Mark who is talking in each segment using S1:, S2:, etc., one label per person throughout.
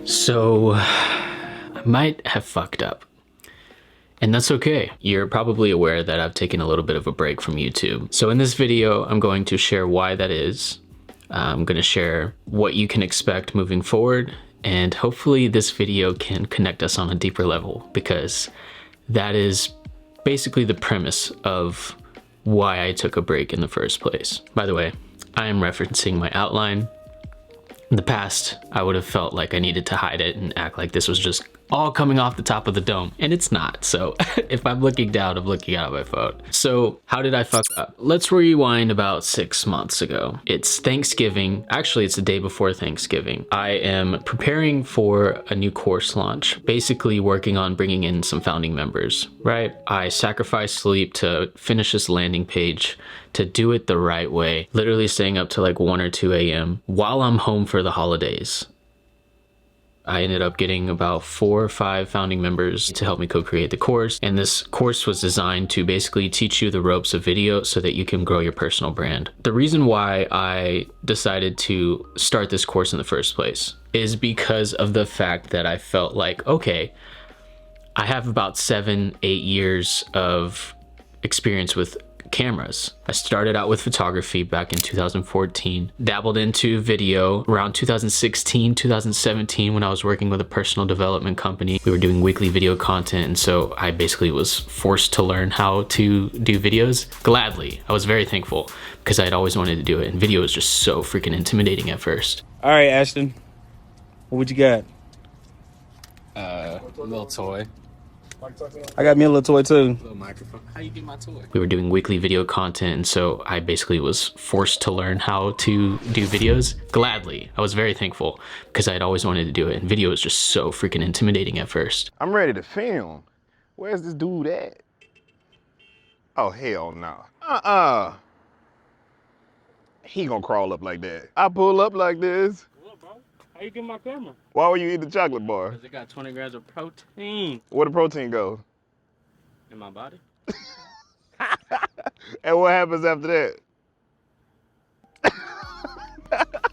S1: So, I might have fucked up. And that's okay. You're probably aware that I've taken a little bit of a break from YouTube. So in this video, I'm going to share why that is. I'm going to share what you can expect moving forward. And hopefully this video can connect us on a deeper level, because that is basically the premise of why I took a break in the first place. By the way, I am referencing my outline. In the past, I would have felt like I needed to hide it and act like this was just all coming off the top of the dome, and it's not. So if I'm looking down, I'm looking out of my phone. So how did I fuck up? Let's rewind about 6 months ago. It's Thanksgiving. Actually, it's the day before Thanksgiving. I am preparing for a new course launch, basically working on bringing in some founding members, right? I sacrificed sleep to finish this landing page, to do it the right way, literally staying up to like 1 or 2 a.m. while I'm home for the holidays. I ended up getting about 4 or 5 founding members to help me co-create the course. And this course was designed to basically teach you the ropes of video so that you can grow your personal brand. The reason why I decided to start this course in the first place is because of the fact that I felt like, okay, I have about 7-8 years of experience with cameras. I started out with photography back in 2014, dabbled into video around 2016, 2017 when I was working with a personal development company. We were doing weekly video content, and so I basically was forced to learn how to do videos. Gladly. I was very thankful because I'd always wanted to do it, and video was just so freaking intimidating at first.
S2: All right, Ashton, what you got?
S3: A little toy.
S2: I got me a little toy too.
S3: Little microphone. How you get my toy?
S1: We were doing weekly video content, and so I basically was forced to learn how to do videos. Gladly. I was very thankful because I'd always wanted to do it, and video was just so freaking intimidating at first.
S4: I'm ready to film. Where's this dude at? Oh, hell no. He gonna crawl up like that. I pull up like this.
S2: What, bro? How you get my camera?
S4: Why would you eat the chocolate bar?
S2: Because it got 20 grams of protein
S4: Where the protein go?
S2: in my body.
S4: And what happens after that?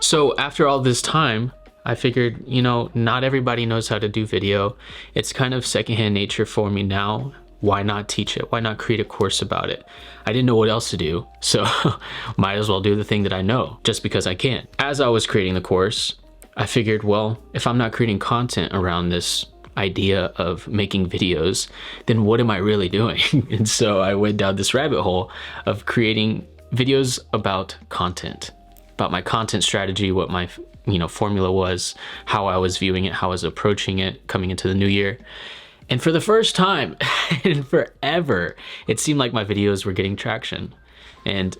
S1: So after all this time, I figured, you know, not everybody knows how to do video. It's kind of secondhand nature for me now. Why not teach it? Why not create a course about it? I didn't know what else to do, so might as well do the thing that I know, just because I can. As I was creating the course, I figured, well, if I'm not creating content around this idea of making videos, then what am I really doing? And so I went down this rabbit hole of creating videos about content, about my content strategy, what my formula was, how I was viewing it, how I was approaching it coming into the new year. And for the first time in forever, it seemed like my videos were getting traction. And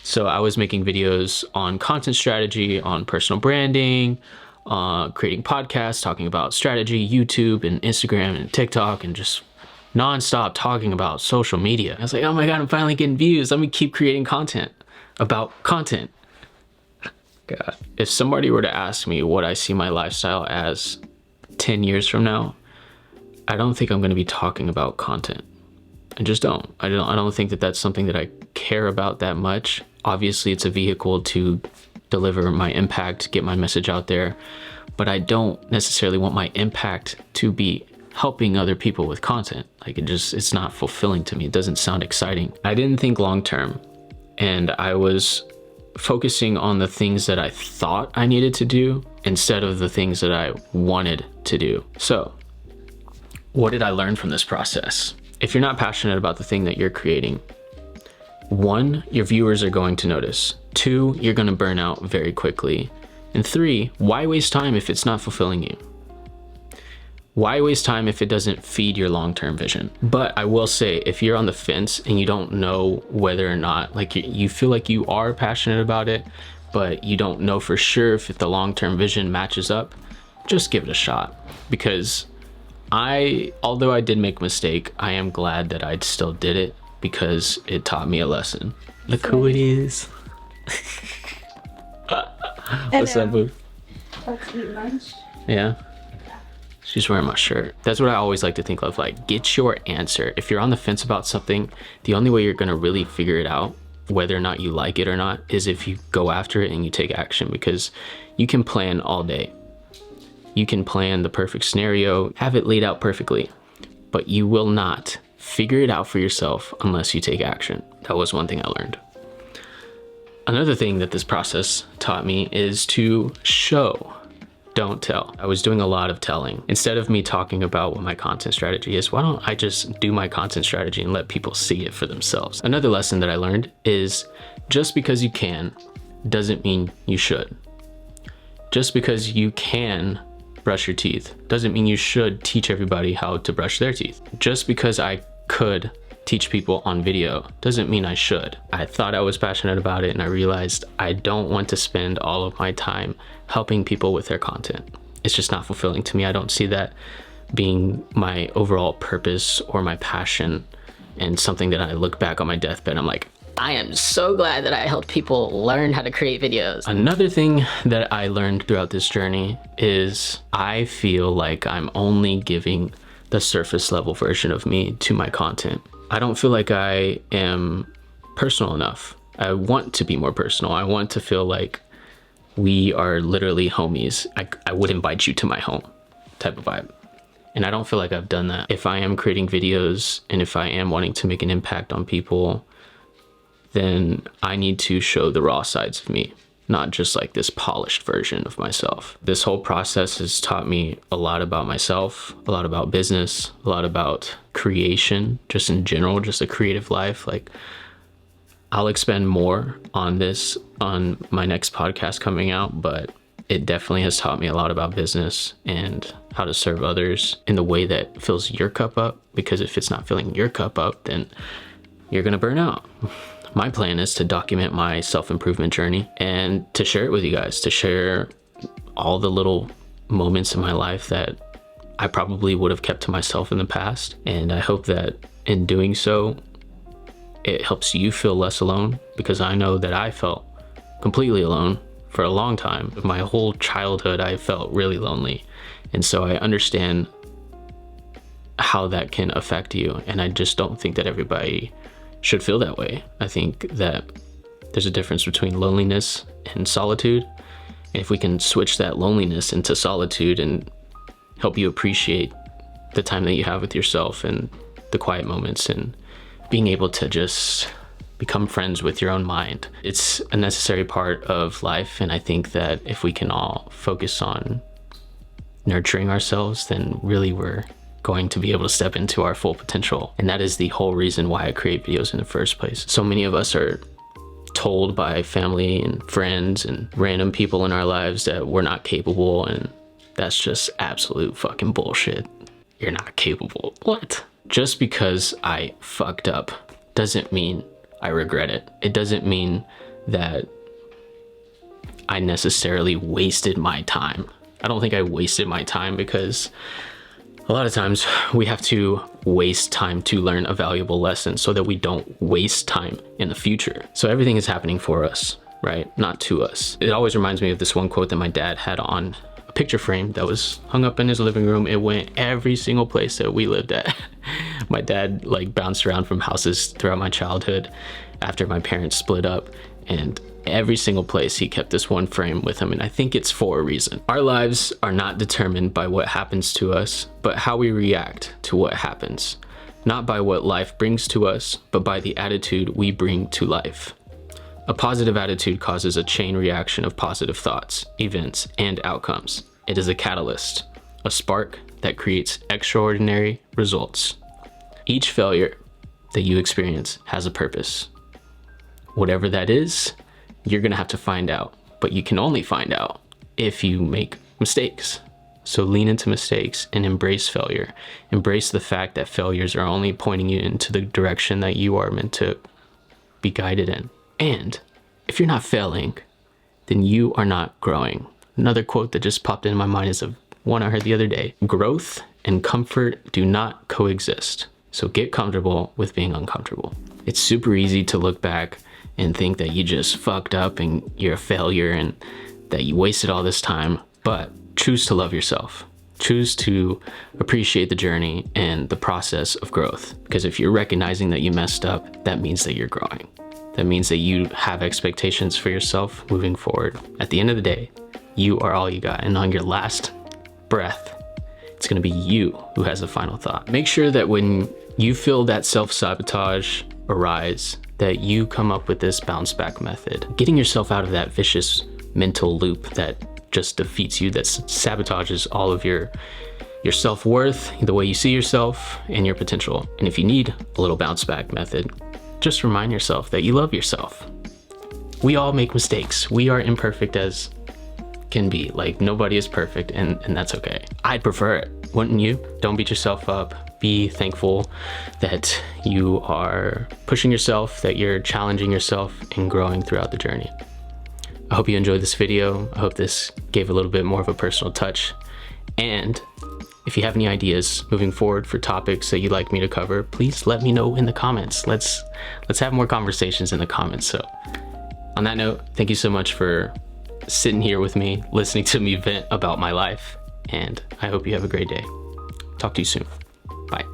S1: so I was making videos on content strategy, on personal branding, creating podcasts, talking about strategy, YouTube and Instagram and TikTok, and just nonstop talking about social media. I was like, oh my God, I'm finally getting views. Let me keep creating content about content. God, if somebody were to ask me what I see my lifestyle as 10 years from now, I don't think I'm going to be talking about content. I just don't. I don't think that that's something that I care about that much. Obviously, it's a vehicle to deliver my impact, get my message out there, but I don't necessarily want my impact to be helping other people with content. Like it's not fulfilling to me. It doesn't sound exciting. I didn't think long term, and I was focusing on the things that I thought I needed to do instead of the things that I wanted to do. So what did I learn from this process? If you're not passionate about the thing that you're creating, 1, your viewers are going to notice. 2, you're going to burn out very quickly. And 3, why waste time if it's not fulfilling you? Why waste time if it doesn't feed your long-term vision? But I will say, if you're on the fence and you don't know whether or not, like you feel like you are passionate about it, but you don't know for sure if the long-term vision matches up, just give it a shot. Because although I did make a mistake, I am glad that I still did it because it taught me a lesson. Look who it is. What's up, boo?
S5: Let's eat lunch.
S1: Yeah. She's wearing my shirt. That's what I always like to think of, like, get your answer. If you're on the fence about something, the only way you're gonna really figure it out, whether or not you like it or not, is if you go after it and you take action, because you can plan all day. You can plan the perfect scenario, have it laid out perfectly, but you will not figure it out for yourself unless you take action. That was one thing I learned. Another thing that this process taught me is to show, don't tell. I was doing a lot of telling. Instead of me talking about what my content strategy is, why don't I just do my content strategy and let people see it for themselves? Another lesson that I learned is just because you can doesn't mean you should. Just because you can brush your teeth doesn't mean you should teach everybody how to brush their teeth. Just because I could teach people on video doesn't mean I should. I thought I was passionate about it, and I realized I don't want to spend all of my time helping people with their content. It's just not fulfilling to me. I don't see that being my overall purpose or my passion, and something that I look back on my deathbed, I'm like,
S6: I am so glad that I helped people learn how to create videos.
S1: Another thing that I learned throughout this journey is I feel like I'm only giving the surface level version of me to my content. I don't feel like I am personal enough. I want to be more personal. I want to feel like we are literally homies. I would invite you to my home type of vibe. And I don't feel like I've done that. If I am creating videos and if I am wanting to make an impact on people, then I need to show the raw sides of me, not just like this polished version of myself. This whole process has taught me a lot about myself, a lot about business, a lot about creation, just in general, just a creative life. Like, I'll expend more on this on my next podcast coming out, but it definitely has taught me a lot about business and how to serve others in the way that fills your cup up, because if it's not filling your cup up, then you're gonna burn out. My plan is to document my self-improvement journey and to share it with you guys, to share all the little moments in my life that I probably would have kept to myself in the past. And I hope that in doing so, it helps you feel less alone, because I know that I felt completely alone for a long time. My whole childhood, I felt really lonely. And so I understand how that can affect you. And I just don't think that everybody should feel that way. I think that there's a difference between loneliness and solitude. And if we can switch that loneliness into solitude and help you appreciate the time that you have with yourself and the quiet moments and being able to just become friends with your own mind, it's a necessary part of life. And I think that if we can all focus on nurturing ourselves, then really we're going to be able to step into our full potential. And that is the whole reason why I create videos in the first place. So many of us are told by family and friends and random people in our lives that we're not capable, and that's just absolute fucking bullshit. You're not capable. What? Just because I fucked up doesn't mean I regret it. It doesn't mean that I necessarily wasted my time. I don't think I wasted my time, because a lot of times we have to waste time to learn a valuable lesson so that we don't waste time in the future. So everything is happening for us, right? Not to us. It always reminds me of this one quote that my dad had on a picture frame that was hung up in his living room. It went every single place that we lived at. My dad like bounced around from houses throughout my childhood after my parents split up, and every single place he kept this one frame with him, and I think it's for a reason. Our lives are not determined by what happens to us, but how we react to what happens. Not by what life brings to us, but by the attitude we bring to life. A positive attitude causes a chain reaction of positive thoughts, events, and outcomes. It is a catalyst, a spark that creates extraordinary results. Each failure that you experience has a purpose. Whatever that is, you're gonna have to find out, but you can only find out if you make mistakes. So lean into mistakes and embrace failure. Embrace the fact that failures are only pointing you into the direction that you are meant to be guided in. And if you're not failing, then you are not growing. Another quote that just popped into my mind is one I heard the other day. Growth and comfort do not coexist. So get comfortable with being uncomfortable. It's super easy to look back and think that you just fucked up and you're a failure and that you wasted all this time, but choose to love yourself. Choose to appreciate the journey and the process of growth. Because if you're recognizing that you messed up, that means that you're growing. That means that you have expectations for yourself moving forward. At the end of the day, you are all you got. And on your last breath, it's gonna be you who has the final thought. Make sure that when you feel that self-sabotage arise, that you come up with this bounce back method. Getting yourself out of that vicious mental loop that just defeats you, that sabotages all of your self-worth, the way you see yourself, and your potential. And if you need a little bounce back method, just remind yourself that you love yourself. We all make mistakes. We are imperfect as can be. Like, nobody is perfect, and that's okay. I'd prefer it, wouldn't you? Don't beat yourself up. Be thankful that you are pushing yourself, that you're challenging yourself and growing throughout the journey. I hope you enjoyed this video. I hope this gave a little bit more of a personal touch. And if you have any ideas moving forward for topics that you'd like me to cover, please let me know in the comments. Let's have more conversations in the comments. So on that note, thank you so much for sitting here with me, listening to me vent about my life, and I hope you have a great day. Talk to you soon. Bye.